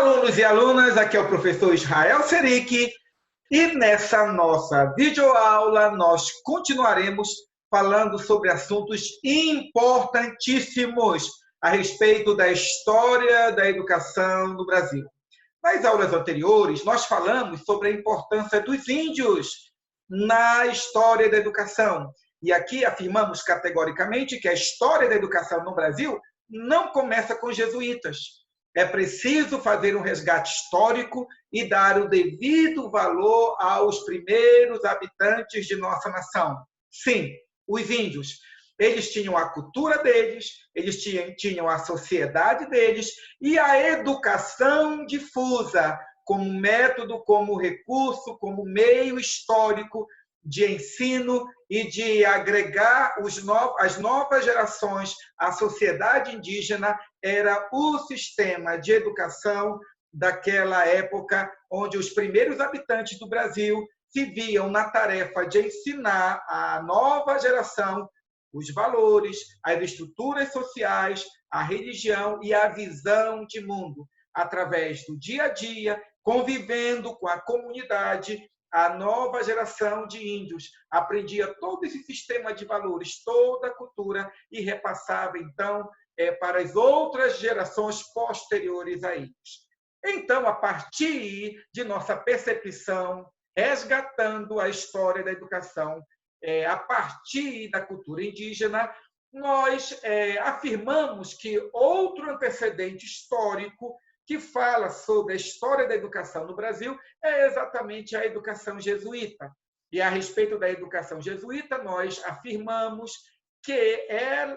alunos e alunas, aqui é o professor Israel Seric e nessa nossa videoaula nós continuaremos falando sobre assuntos importantíssimos a respeito da história da educação no Brasil. Nas aulas anteriores, nós falamos sobre a importância dos índios na história da educação. E aqui afirmamos categoricamente que a história da educação no Brasil não começa com os jesuítas. É preciso fazer um resgate histórico e dar o devido valor aos primeiros habitantes de nossa nação. Sim, os índios. Eles tinham a cultura deles, eles tinham a sociedade deles e a educação difusa como método, como recurso, como meio histórico de ensino e de agregar as novas gerações à sociedade indígena. Era o sistema de educação daquela época, onde os primeiros habitantes do Brasil se viam na tarefa de ensinar à nova geração os valores, as estruturas sociais, a religião e a visão de mundo, através do dia a dia, convivendo com a comunidade. A nova geração de índios aprendia todo esse sistema de valores, toda a cultura e repassava, então, para as outras gerações posteriores a eles. Então, a partir de nossa percepção, resgatando a história da educação, a partir da cultura indígena, nós afirmamos que outro antecedente histórico que fala sobre a história da educação no Brasil é exatamente a educação jesuíta. E a respeito da educação jesuíta, nós afirmamos que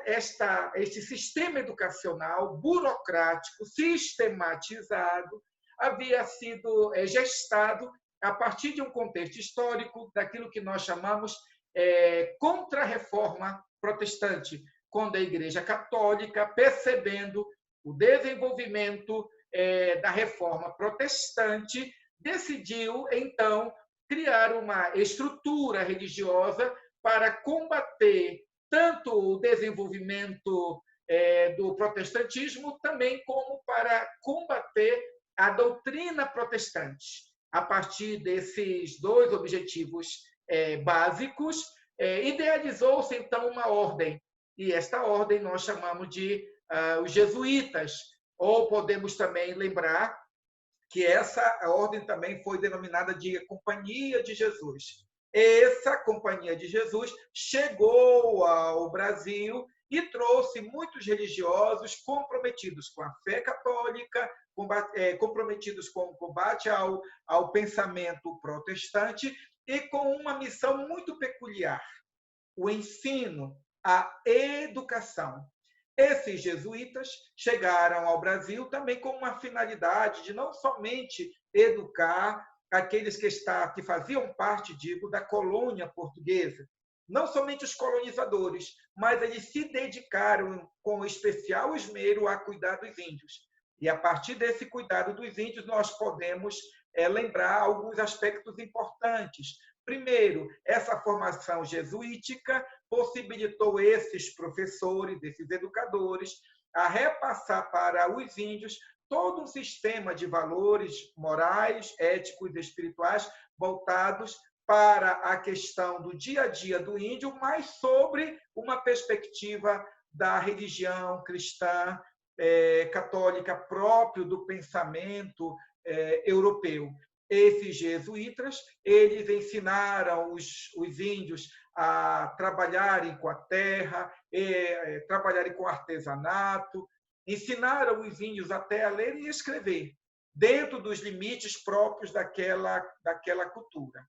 esse sistema educacional burocrático, sistematizado, havia sido gestado a partir de um contexto histórico daquilo que nós chamamos contra-reforma protestante, quando a Igreja Católica, percebendo o desenvolvimento da reforma protestante, decidiu, então, criar uma estrutura religiosa para combater tanto o desenvolvimento do protestantismo, também como para combater a doutrina protestante. A partir desses dois objetivos básicos, idealizou-se, então, uma ordem. E esta ordem nós chamamos de os jesuítas, ou podemos também lembrar que essa ordem também foi denominada de Companhia de Jesus. Essa Companhia de Jesus chegou ao Brasil e trouxe muitos religiosos comprometidos com a fé católica, comprometidos com o combate ao pensamento protestante e com uma missão muito peculiar: o ensino, a educação. Esses jesuítas chegaram ao Brasil também com uma finalidade de não somente educar aqueles que faziam parte, digo, da colônia portuguesa, não somente os colonizadores, mas eles se dedicaram com especial esmero a cuidar dos índios. E a partir desse cuidado dos índios, nós podemos lembrar alguns aspectos importantes. Primeiro, essa formação jesuítica possibilitou esses professores, esses educadores, a repassar para os índios todo um sistema de valores morais, éticos e espirituais voltados para a questão do dia a dia do índio, mas sobre uma perspectiva da religião cristã, católica, próprio do pensamento europeu. Esses jesuítas, eles ensinaram os índios a trabalharem com a terra, trabalharem com artesanato, ensinaram os índios até a ler e escrever, dentro dos limites próprios daquela cultura.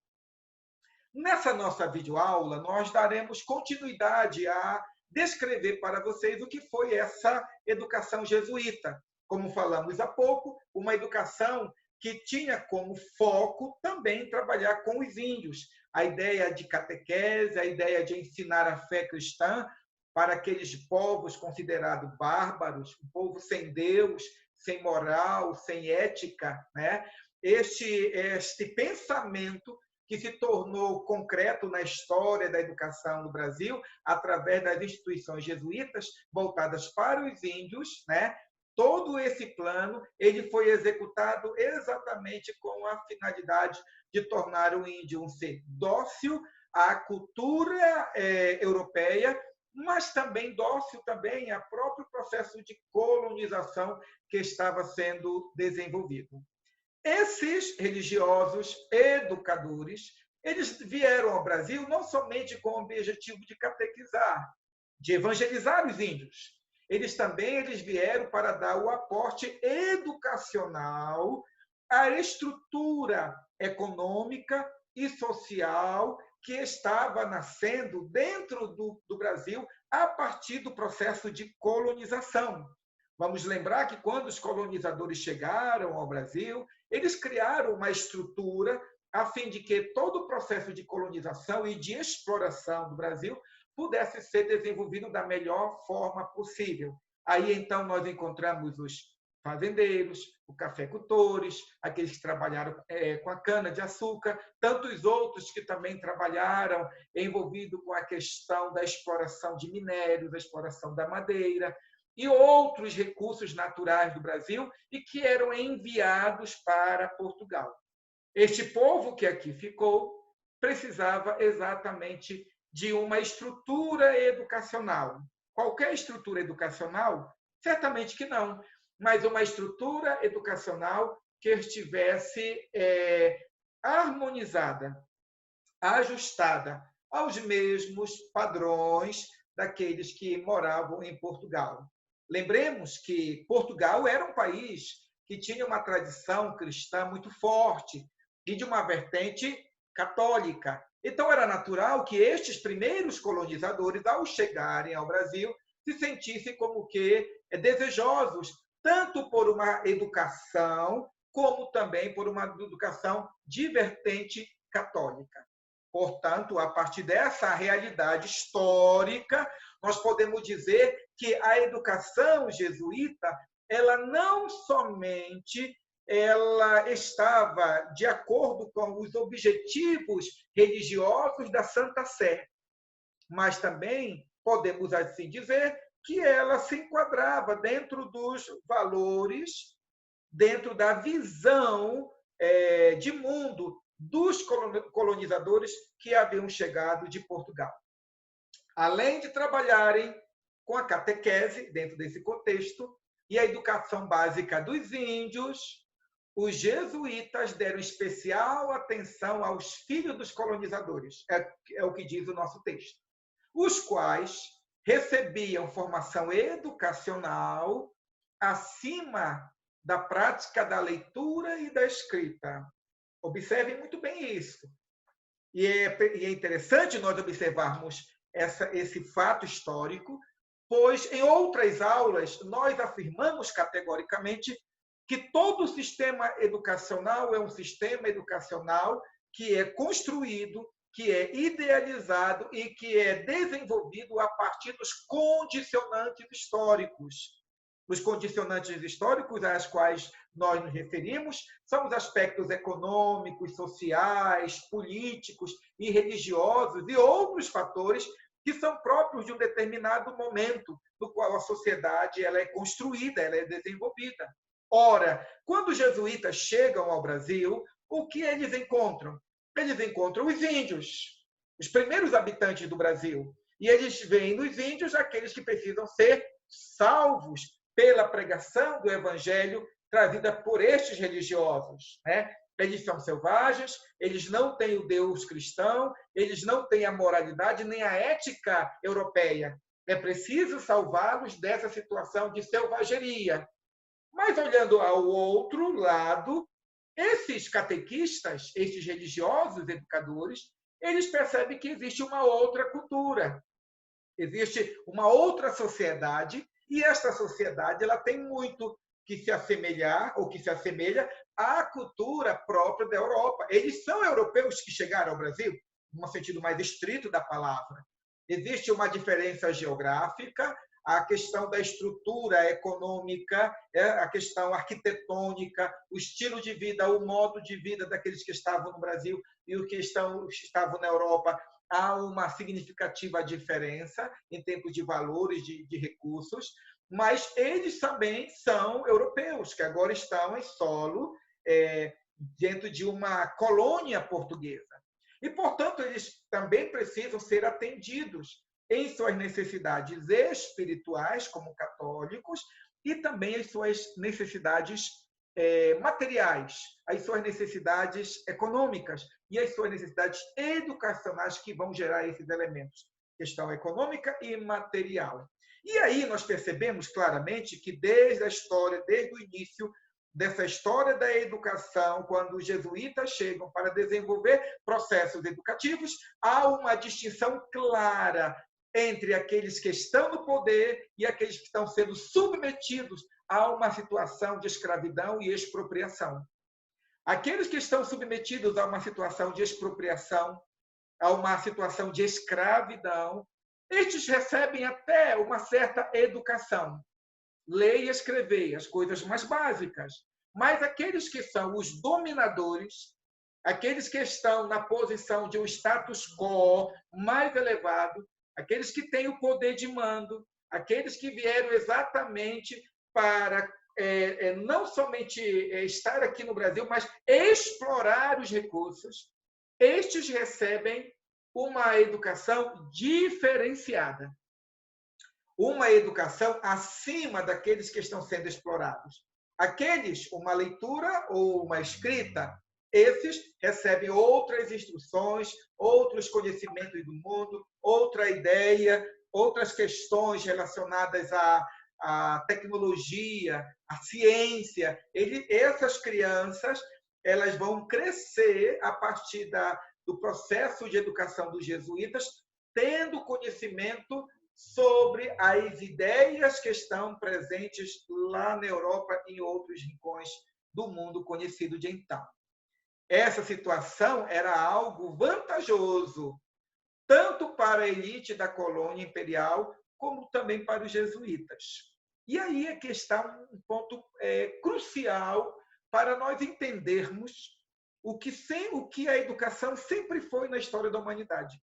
Nessa nossa videoaula, nós daremos continuidade a descrever para vocês o que foi essa educação jesuíta. Como falamos há pouco, uma educação que tinha como foco também trabalhar com os índios. A ideia de catequese, a ideia de ensinar a fé cristã para aqueles povos considerados bárbaros, um povo sem Deus, sem moral, sem ética, né? Este pensamento que se tornou concreto na história da educação no Brasil, através das instituições jesuítas voltadas para os índios, né? todo esse plano ele foi executado exatamente com a finalidade de tornar o índio um ser dócil à cultura europeia, mas também dócil também ao próprio processo de colonização que estava sendo desenvolvido. Esses religiosos educadores, eles vieram ao Brasil não somente com o objetivo de catequizar, de evangelizar os índios. Eles vieram para dar o aporte educacional à estrutura econômica e social que estava nascendo dentro do Brasil a partir do processo de colonização. Vamos lembrar que quando os colonizadores chegaram ao Brasil, eles criaram uma estrutura a fim de que todo o processo de colonização e de exploração do Brasil pudesse ser desenvolvido da melhor forma possível. Aí, então, nós encontramos os fazendeiros, os cafeicultores, aqueles que trabalharam com a cana-de-açúcar, tantos outros que também trabalharam envolvidos com a questão da exploração de minérios, da exploração da madeira, e outros recursos naturais do Brasil e que eram enviados para Portugal. Este povo que aqui ficou precisava exatamente de uma estrutura educacional. Qualquer estrutura educacional? Certamente que não, mas uma estrutura educacional que estivesse harmonizada, ajustada aos mesmos padrões daqueles que moravam em Portugal. Lembremos que Portugal era um país que tinha uma tradição cristã muito forte e de uma vertente católica. Então, era natural que estes primeiros colonizadores, ao chegarem ao Brasil, se sentissem como que desejosos, tanto por uma educação, como também por uma educação de vertente católica. Portanto, a partir dessa realidade histórica, nós podemos dizer que a educação jesuíta, ela não somente ela estava de acordo com os objetivos religiosos da Santa Sé, mas também podemos assim dizer que ela se enquadrava dentro dos valores, dentro da visão de mundo dos colonizadores que haviam chegado de Portugal. Além de trabalharem com a catequese dentro desse contexto e a educação básica dos índios, os jesuítas deram especial atenção aos filhos dos colonizadores, é o que diz o nosso texto, os quais recebiam formação educacional acima da prática da leitura e da escrita. Observem muito bem isso. E é interessante nós observarmos esse fato histórico, pois em outras aulas nós afirmamos categoricamente que todo o sistema educacional é um sistema educacional que é construído, que é idealizado e que é desenvolvido a partir dos condicionantes históricos. Os condicionantes históricos aos quais nós nos referimos são os aspectos econômicos, sociais, políticos e religiosos e outros fatores que são próprios de um determinado momento no qual a sociedade ela é construída, ela é desenvolvida. Ora, quando os jesuítas chegam ao Brasil, o que eles encontram? Eles encontram os índios, os primeiros habitantes do Brasil. E eles veem nos índios aqueles que precisam ser salvos pela pregação do evangelho trazida por estes religiosos. Eles são selvagens, eles não têm o Deus cristão, eles não têm a moralidade nem a ética europeia. É preciso salvá-los dessa situação de selvageria. Mas, olhando ao outro lado, esses catequistas, esses religiosos educadores, eles percebem que existe uma outra cultura, existe uma outra sociedade, e esta sociedade ela tem muito que se assemelhar, ou que se assemelha à cultura própria da Europa. Eles são europeus que chegaram ao Brasil, no sentido mais estrito da palavra. Existe uma diferença geográfica, a questão da estrutura econômica, a questão arquitetônica, o estilo de vida, o modo de vida daqueles que estavam no Brasil e os que estavam na Europa. Há uma significativa diferença em termos de valores, de recursos, mas eles também são europeus, que agora estão em solo, dentro de uma colônia portuguesa. E, portanto, eles também precisam ser atendidos em suas necessidades espirituais, como católicos, e também as suas necessidades materiais, as suas necessidades econômicas e as suas necessidades educacionais que vão gerar esses elementos, questão econômica e material. E aí nós percebemos claramente que desde a história, desde o início dessa história da educação, quando os jesuítas chegam para desenvolver processos educativos, há uma distinção clara entre aqueles que estão no poder e aqueles que estão sendo submetidos a uma situação de escravidão e expropriação. Aqueles que estão submetidos a uma situação de expropriação, a uma situação de escravidão, estes recebem até uma certa educação. Ler e escrever, as coisas mais básicas. Mas aqueles que são os dominadores, aqueles que estão na posição de um status quo mais elevado, aqueles que têm o poder de mando, aqueles que vieram exatamente para não somente estar aqui no Brasil, mas explorar os recursos, estes recebem uma educação diferenciada. Uma educação acima daqueles que estão sendo explorados. Aqueles, uma leitura ou uma escrita, esses recebem outras instruções, outros conhecimentos do mundo, outra ideia, outras questões relacionadas à tecnologia, à ciência. Essas crianças, elas vão crescer a partir do processo de educação dos jesuítas, tendo conhecimento sobre as ideias que estão presentes lá na Europa e em outros rincões do mundo conhecido de então. Essa situação era algo vantajoso, tanto para a elite da colônia imperial, como também para os jesuítas. E aí é que está um ponto crucial para nós entendermos o que a educação sempre foi na história da humanidade.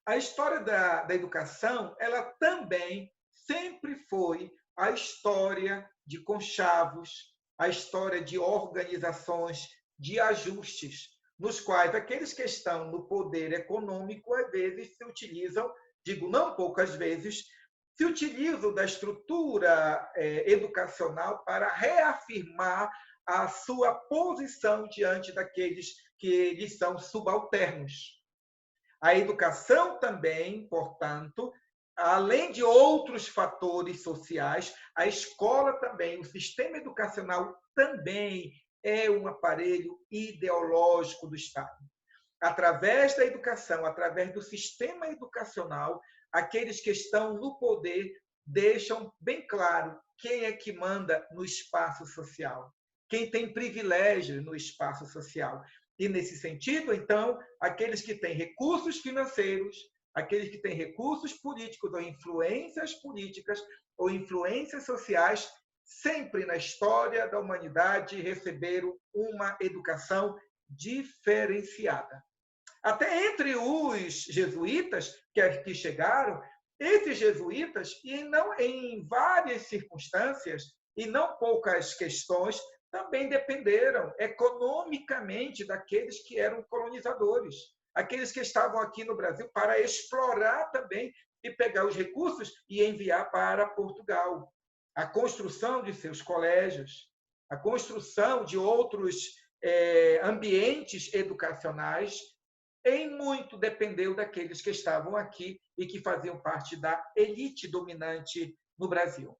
A história da educação, ela também sempre foi a história de conchavos, a história de organizações, de ajustes, nos quais aqueles que estão no poder econômico, às vezes, se utilizam, digo não poucas vezes, se utilizam da estrutura educacional para reafirmar a sua posição diante daqueles que lhes são subalternos. A educação também, portanto, além de outros fatores sociais, a escola também, o sistema educacional também é um aparelho ideológico do Estado. Através da educação, através do sistema educacional, aqueles que estão no poder deixam bem claro quem é que manda no espaço social, quem tem privilégio no espaço social. E, nesse sentido, então, aqueles que têm recursos financeiros, aqueles que têm recursos políticos ou influências políticas ou influências sociais, sempre na história da humanidade receberam uma educação diferenciada. Até entre os jesuítas que chegaram, esses jesuítas, e não em várias circunstâncias, e não poucas questões, também dependeram economicamente daqueles que eram colonizadores, aqueles que estavam aqui no Brasil para explorar também e pegar os recursos e enviar para Portugal. A construção de seus colégios, a construção de outros ambientes educacionais, em muito dependeu daqueles que estavam aqui e que faziam parte da elite dominante no Brasil.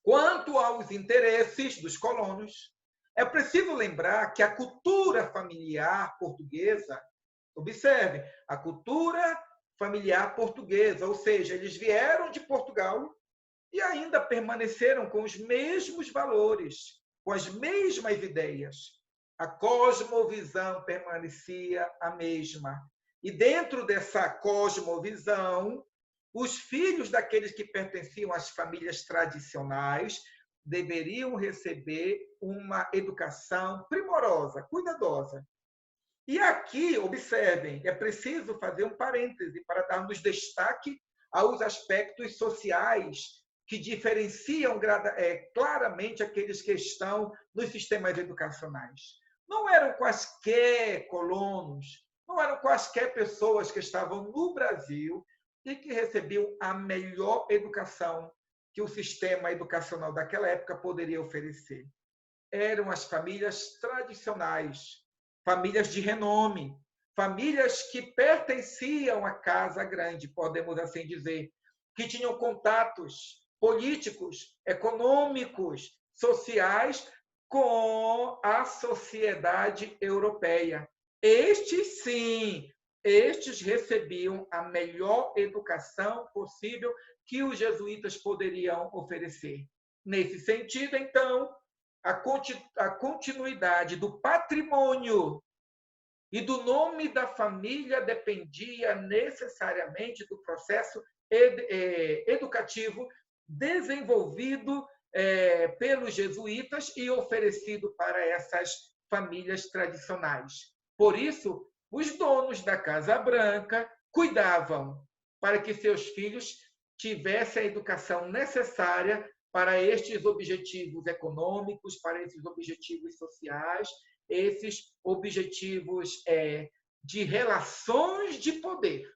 Quanto aos interesses dos colonos, é preciso lembrar que a cultura familiar portuguesa, observe, a cultura familiar portuguesa, ou seja, eles vieram de Portugal e ainda permaneceram com os mesmos valores, com as mesmas ideias. A cosmovisão permanecia a mesma. E dentro dessa cosmovisão, os filhos daqueles que pertenciam às famílias tradicionais deveriam receber uma educação primorosa, cuidadosa. E aqui, observem, é preciso fazer um parêntese para darmos destaque aos aspectos sociais que diferenciam claramente aqueles que estão nos sistemas educacionais. Não eram quaisquer colonos, não eram quaisquer pessoas que estavam no Brasil e que recebiam a melhor educação que o sistema educacional daquela época poderia oferecer. Eram as famílias tradicionais, famílias de renome, famílias que pertenciam à casa grande, podemos assim dizer, que tinham contatos políticos, econômicos, sociais com a sociedade europeia. Estes, sim, estes recebiam a melhor educação possível que os jesuítas poderiam oferecer. Nesse sentido, então, a continuidade do patrimônio e do nome da família dependia necessariamente do processo educativo desenvolvido pelos jesuítas e oferecido para essas famílias tradicionais. Por isso, os donos da Casa Branca cuidavam para que seus filhos tivessem a educação necessária para estes objetivos econômicos, para esses objetivos sociais, esses objetivos de relações de poder.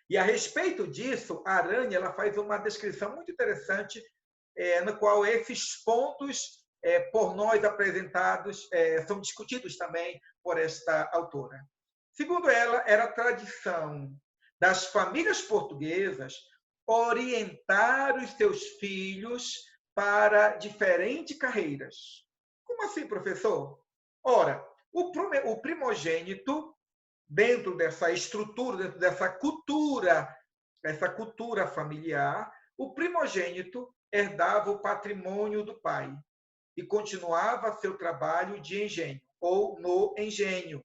E a respeito disso, a Aranha ela faz uma descrição muito interessante, no qual esses pontos, por nós apresentados, são discutidos também por esta autora. Segundo ela, era tradição das famílias portuguesas orientar os seus filhos para diferentes carreiras. Como assim, professor? Ora, o primogênito, dentro dessa estrutura, dentro dessa cultura familiar, o primogênito herdava o patrimônio do pai e continuava seu trabalho de engenho, ou no engenho.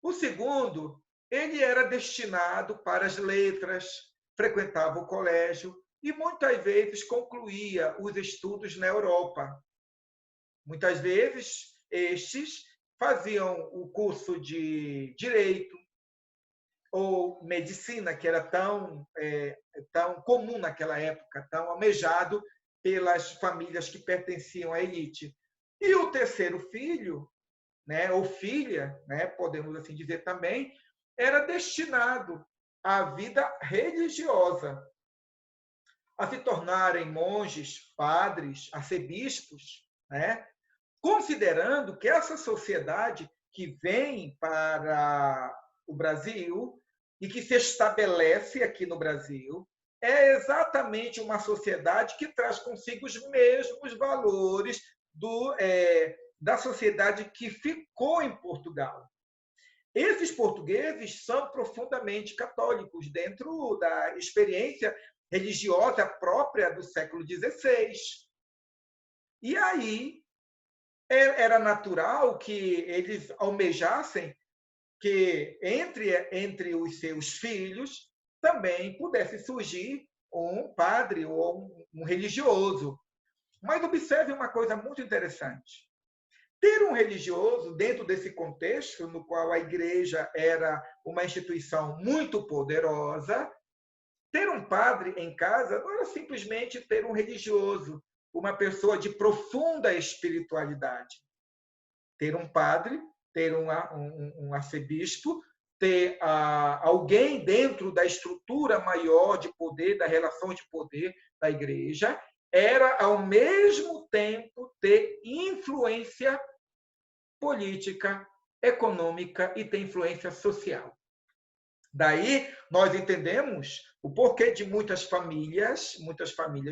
O segundo, ele era destinado para as letras, frequentava o colégio e muitas vezes concluía os estudos na Europa. Muitas vezes, estes faziam o curso de direito ou medicina, que era tão comum naquela época, tão almejado pelas famílias que pertenciam à elite. E o terceiro filho, ou filha, podemos assim dizer também, era destinado à vida religiosa, a se tornarem monges, padres, arcebispos, considerando que essa sociedade que vem para o Brasil e que se estabelece aqui no Brasil é exatamente uma sociedade que traz consigo os mesmos valores da sociedade que ficou em Portugal. Esses portugueses são profundamente católicos dentro da experiência religiosa própria do século XVI. E aí era natural que eles almejassem que entre os seus filhos também pudesse surgir um padre ou um religioso. Mas observe uma coisa muito interessante. Ter um religioso dentro desse contexto, no qual a igreja era uma instituição muito poderosa, ter um padre em casa não era simplesmente ter um religioso, uma pessoa de profunda espiritualidade. Ter um padre, ter um arcebispo, ter alguém dentro da estrutura maior de poder, da relação de poder da igreja, era, ao mesmo tempo, ter influência política, econômica e ter influência social. Daí, nós entendemos o porquê de muitas famílias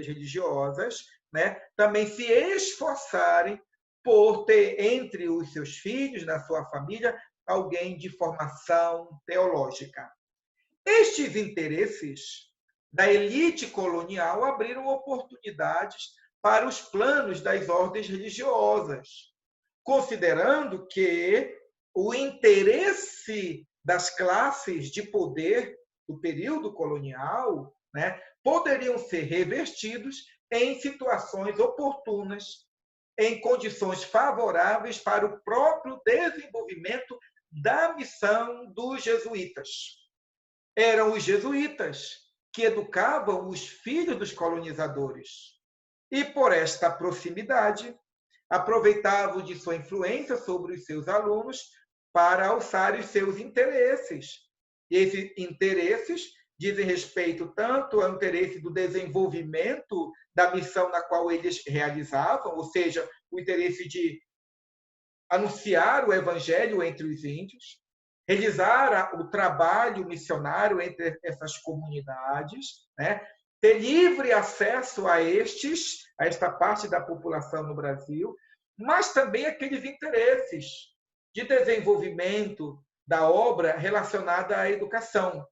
religiosas, também se esforçarem por ter entre os seus filhos, na sua família, alguém de formação teológica. Estes interesses da elite colonial abriram oportunidades para os planos das ordens religiosas, considerando que o interesse das classes de poder do período colonial poderiam ser revertidos em situações oportunas, em condições favoráveis para o próprio desenvolvimento da missão dos jesuítas. Eram os jesuítas que educavam os filhos dos colonizadores. E, por esta proximidade, aproveitavam de sua influência sobre os seus alunos para alçar os seus interesses. E esses interesses dizem respeito tanto ao interesse do desenvolvimento da missão na qual eles realizavam, ou seja, o interesse de anunciar o evangelho entre os índios, realizar o trabalho missionário entre essas comunidades, né? Ter livre acesso a esta parte da população no Brasil, mas também aqueles interesses de desenvolvimento da obra relacionada à educação.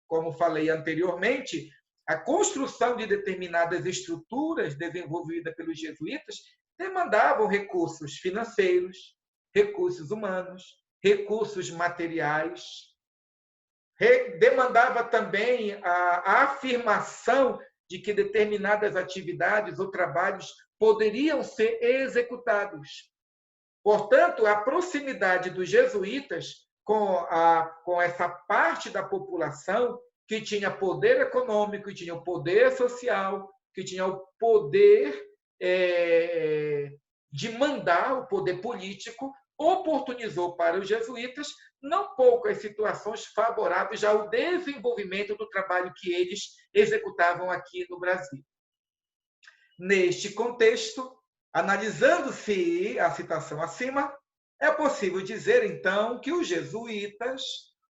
Como falei anteriormente, a construção de determinadas estruturas desenvolvidas pelos jesuítas demandavam recursos financeiros, recursos humanos, recursos materiais. Demandava também a afirmação de que determinadas atividades ou trabalhos poderiam ser executados. Portanto, a proximidade dos jesuítas com essa parte da população que tinha poder econômico, que tinha o poder social, que tinha o poder de mandar, o poder político, oportunizou para os jesuítas não poucas situações favoráveis ao desenvolvimento do trabalho que eles executavam aqui no Brasil. Neste contexto, analisando-se a citação acima, é possível dizer, então, que os jesuítas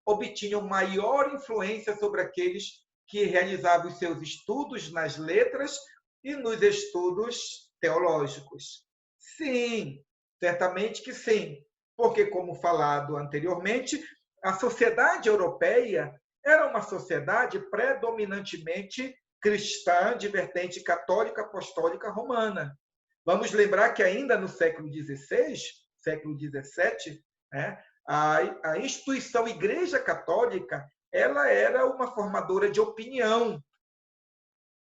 obtinham maior influência sobre aqueles que realizavam os seus estudos nas letras e nos estudos teológicos. Sim, certamente que sim, porque, como falado anteriormente, a sociedade europeia era uma sociedade predominantemente cristã, de vertente católica apostólica romana. Vamos lembrar que ainda no século XVI, século XVII, né, a instituição Igreja Católica ela era uma formadora de opinião.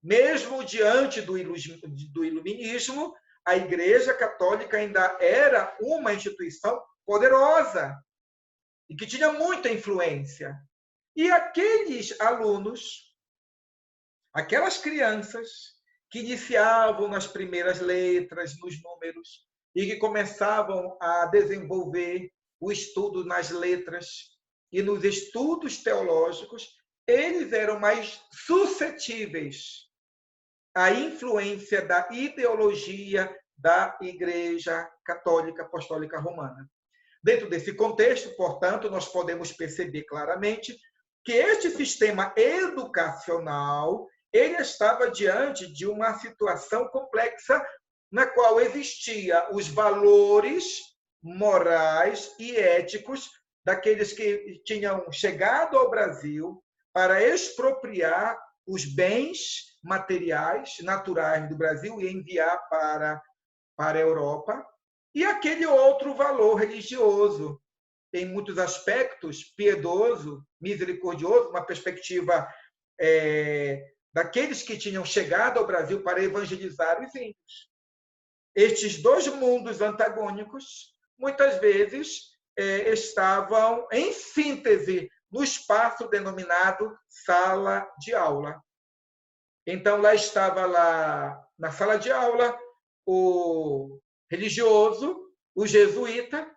Mesmo diante do iluminismo, a Igreja Católica ainda era uma instituição poderosa e que tinha muita influência. E aqueles alunos, aquelas crianças que iniciavam nas primeiras letras, nos números, e que começavam a desenvolver o estudo nas letras e nos estudos teológicos, eles eram mais suscetíveis à influência da ideologia da Igreja Católica Apostólica Romana. Dentro desse contexto, portanto, nós podemos perceber claramente que este sistema educacional ele estava diante de uma situação complexa na qual existia os valores morais e éticos daqueles que tinham chegado ao Brasil para expropriar os bens materiais, naturais do Brasil e enviar para a Europa, e aquele outro valor religioso, em muitos aspectos, piedoso, misericordioso, uma perspectiva daqueles que tinham chegado ao Brasil para evangelizar os índios. Estes dois mundos antagônicos, muitas vezes, estavam em síntese no espaço denominado sala de aula. Então, lá estava, na sala de aula, o religioso, o jesuíta,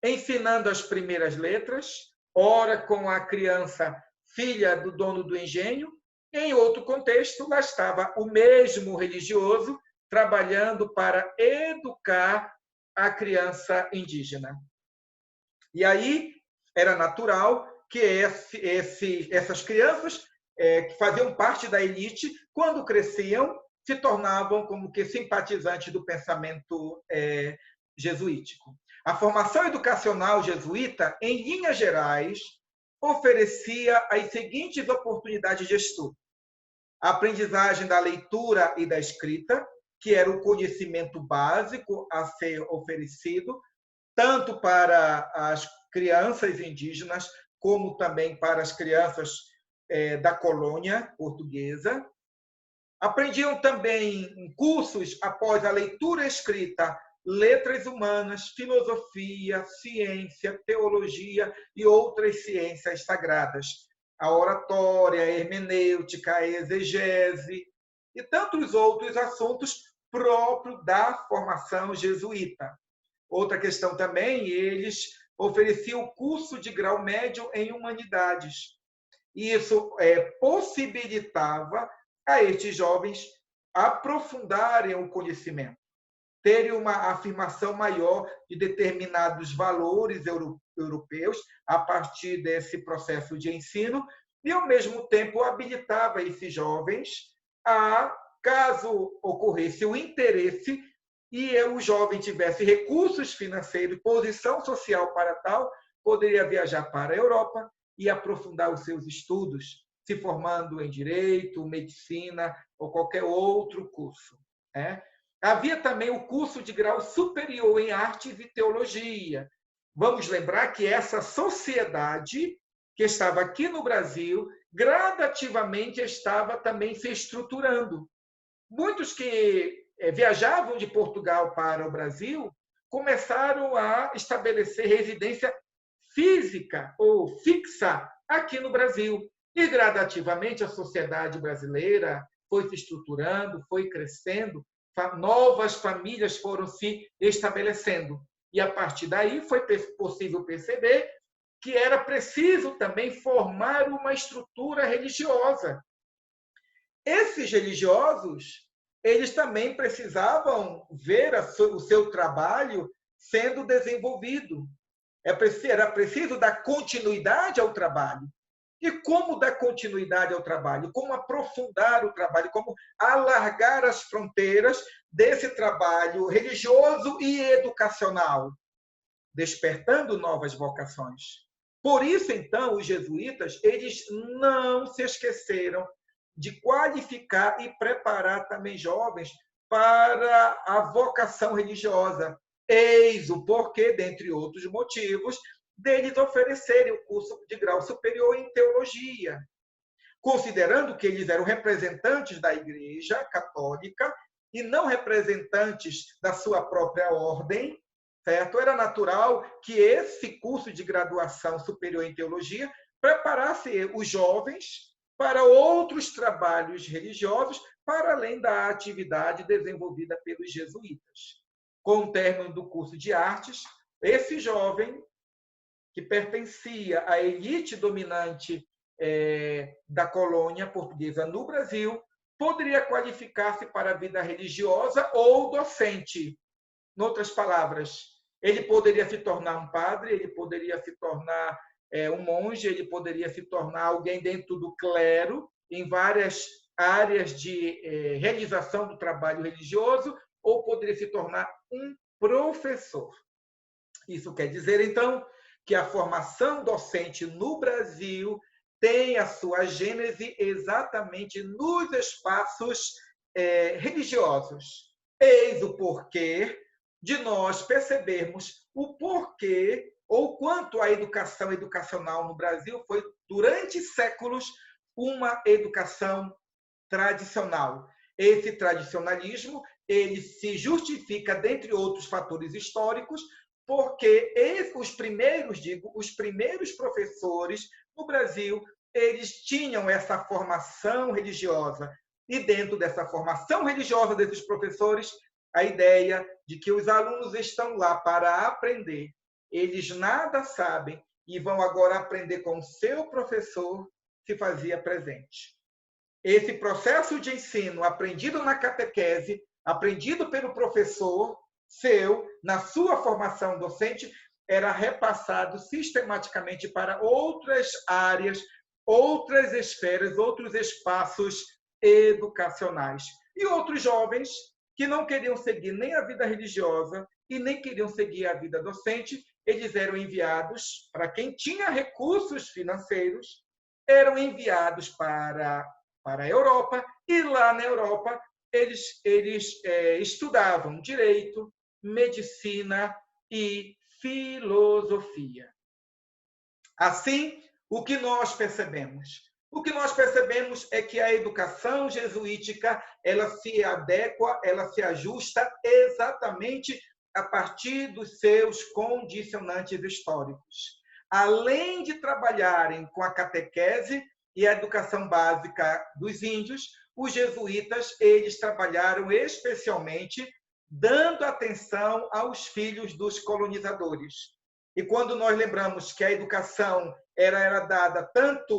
ensinando as primeiras letras, ora com a criança filha do dono do engenho. Em outro contexto, lá estava o mesmo religioso trabalhando para educar a criança indígena. E aí era natural que essas crianças que faziam parte da elite, quando cresciam, se tornavam como que simpatizantes do pensamento jesuítico. A formação educacional jesuíta, em linhas gerais, oferecia as seguintes oportunidades de estudo: a aprendizagem da leitura e da escrita, que era o conhecimento básico a ser oferecido, tanto para as crianças indígenas, como também para as crianças da colônia portuguesa. Aprendiam também em cursos, após a leitura escrita, letras humanas, filosofia, ciência, teologia e outras ciências sagradas. a oratória, a hermenêutica, a exegese e tantos outros assuntos próprios da formação jesuíta. Outra questão também, eles ofereciam o curso de grau médio em humanidades. E isso possibilitava a estes jovens aprofundarem o conhecimento, terem uma afirmação maior de determinados valores europeus a partir desse processo de ensino e, ao mesmo tempo, habilitava esses jovens a, caso ocorresse o interesse e o jovem tivesse recursos financeiros, posição social para tal, poderia viajar para a Europa e aprofundar os seus estudos, se formando em direito, medicina ou qualquer outro curso. Havia também o curso de grau superior em artes e teologia. Vamos lembrar que essa sociedade que estava aqui no Brasil, gradativamente estava também se estruturando. Muitos que viajavam de Portugal para o Brasil começaram a estabelecer residência física ou fixa aqui no Brasil. E, gradativamente, a sociedade brasileira foi se estruturando, foi crescendo, novas famílias foram se estabelecendo. E, a partir daí, foi possível perceber que era preciso também formar uma estrutura religiosa. Esses religiosos, eles também precisavam ver o seu trabalho sendo desenvolvido. Era preciso dar continuidade ao trabalho. E como dar continuidade ao trabalho? Como aprofundar o trabalho? Como alargar as fronteiras desse trabalho religioso e educacional, despertando novas vocações. Por isso, então, os jesuítas, eles não se esqueceram de qualificar e preparar também jovens para a vocação religiosa. Eis o porquê, dentre outros motivos, deles oferecerem o curso de grau superior em teologia, considerando que eles eram representantes da Igreja Católica e não representantes da sua própria ordem, certo? Era natural que esse curso de graduação superior em teologia preparasse os jovens para outros trabalhos religiosos, para além da atividade desenvolvida pelos jesuítas. Com o término do curso de artes, esse jovem, que pertencia à elite dominante da colônia portuguesa no Brasil, poderia qualificar-se para a vida religiosa ou docente. Em outras palavras, ele poderia se tornar um padre, ele poderia se tornar um monge, ele poderia se tornar alguém dentro do clero, em várias áreas de realização do trabalho religioso, ou poderia se tornar um professor. Isso quer dizer, então, que a formação docente no Brasil tem a sua gênese exatamente nos espaços religiosos. Eis o porquê de nós percebermos o porquê ou quanto a educação educacional no Brasil foi, durante séculos, uma educação tradicional. Esse tradicionalismo ele se justifica, dentre outros fatores históricos, porque os primeiros professores no Brasil, eles tinham essa formação religiosa. E dentro dessa formação religiosa desses professores, a ideia de que os alunos estão lá para aprender. Eles nada sabem e vão agora aprender com o seu professor, se fazia presente. Esse processo de ensino aprendido na catequese, aprendido pelo professor seu, na sua formação docente, era repassado sistematicamente para outras áreas, outras esferas, outros espaços educacionais. E outros jovens que não queriam seguir nem a vida religiosa e nem queriam seguir a vida docente, eles eram enviados, para quem tinha recursos financeiros, eram enviados para a Europa, e lá na Europa eles estudavam direito, medicina e filosofia. Assim, o que nós percebemos? O que nós percebemos é que a educação jesuítica, ela se adequa, ela se ajusta exatamente a partir dos seus condicionantes históricos. além de trabalharem com a catequese e a educação básica dos índios, os jesuítas eles trabalharam especialmente dando atenção aos filhos dos colonizadores. E quando nós lembramos que a educação era dada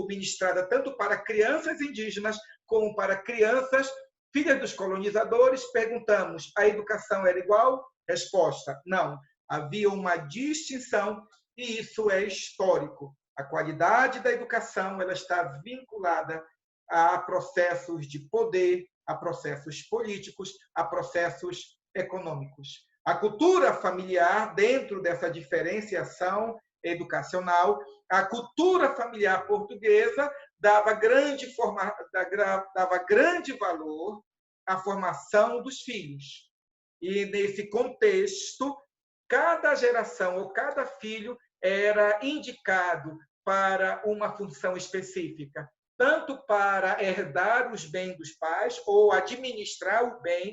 ministrada tanto para crianças indígenas como para crianças filhas dos colonizadores, perguntamos: a educação era igual? Resposta: não. Havia uma distinção e isso é histórico. A qualidade da educação ela está vinculada a processos de poder, a processos políticos, a processos econômicos. A cultura familiar, dentro dessa diferenciação educacional, a cultura familiar portuguesa dava grande valor à formação dos filhos. E, nesse contexto, cada geração ou cada filho era indicado para uma função específica, tanto para herdar os bens dos pais ou administrar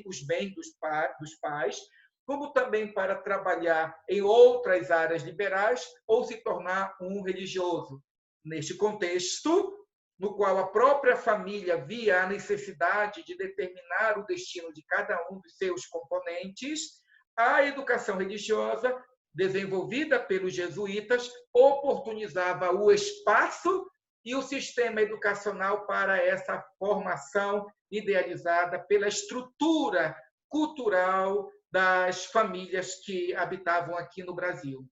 os bens dos pais, como também para trabalhar em outras áreas liberais ou se tornar um religioso. Neste contexto, no qual a própria família via a necessidade de determinar o destino de cada um dos seus componentes, a educação religiosa, desenvolvida pelos jesuítas, oportunizava o espaço e o sistema educacional para essa formação idealizada pela estrutura cultural das famílias que habitavam aqui no Brasil.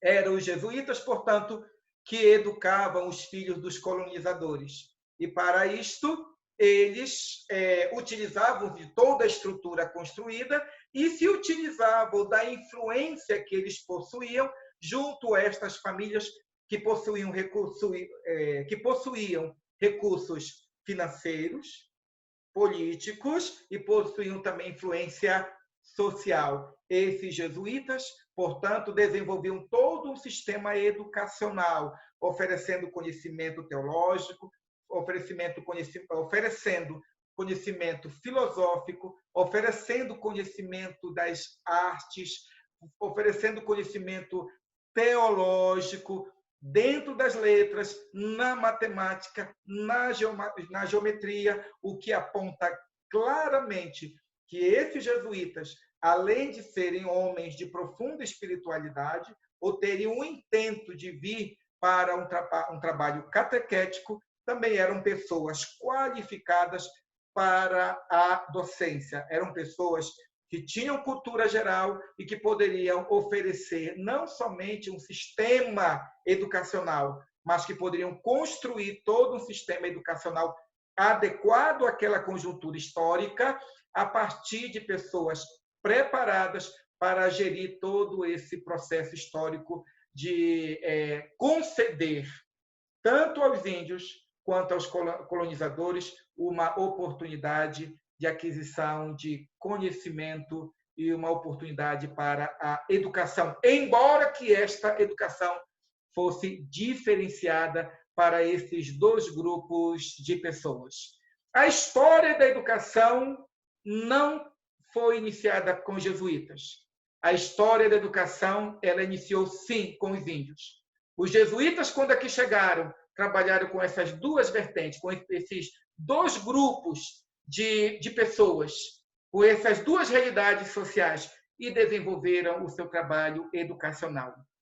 Eram os jesuítas, portanto, que educavam os filhos dos colonizadores. E, para isto, eles utilizavam de toda a estrutura construída e se utilizavam da influência que eles possuíam junto a estas famílias que possuíam recursos financeiros, políticos e possuíam também influência social. Esses jesuítas, portanto, desenvolviam todo um sistema educacional, oferecendo conhecimento teológico, oferecendo conhecimento filosófico, oferecendo conhecimento das artes, oferecendo conhecimento teológico, dentro das letras, na matemática, na geometria, o que aponta claramente que esses jesuítas, além de serem homens de profunda espiritualidade, ou terem um intento de vir para um trabalho catequético, também eram pessoas qualificadas para a docência. Eram pessoas que tinham cultura geral e que poderiam oferecer não somente um sistema educacional, mas que poderiam construir todo um sistema educacional adequado àquela conjuntura histórica, a partir de pessoas preparadas para gerir todo esse processo histórico de conceder, tanto aos índios quanto aos colonizadores, uma oportunidade de aquisição de conhecimento e uma oportunidade para a educação, embora que esta educação fosse diferenciada para esses dois grupos de pessoas. A história da educação não foi iniciada com os jesuítas. A história da educação ela iniciou, sim, com os índios. Os jesuítas, quando aqui chegaram, trabalharam com essas duas vertentes, com esses dois grupos de pessoas, com essas duas realidades sociais, e desenvolveram o seu trabalho educacional.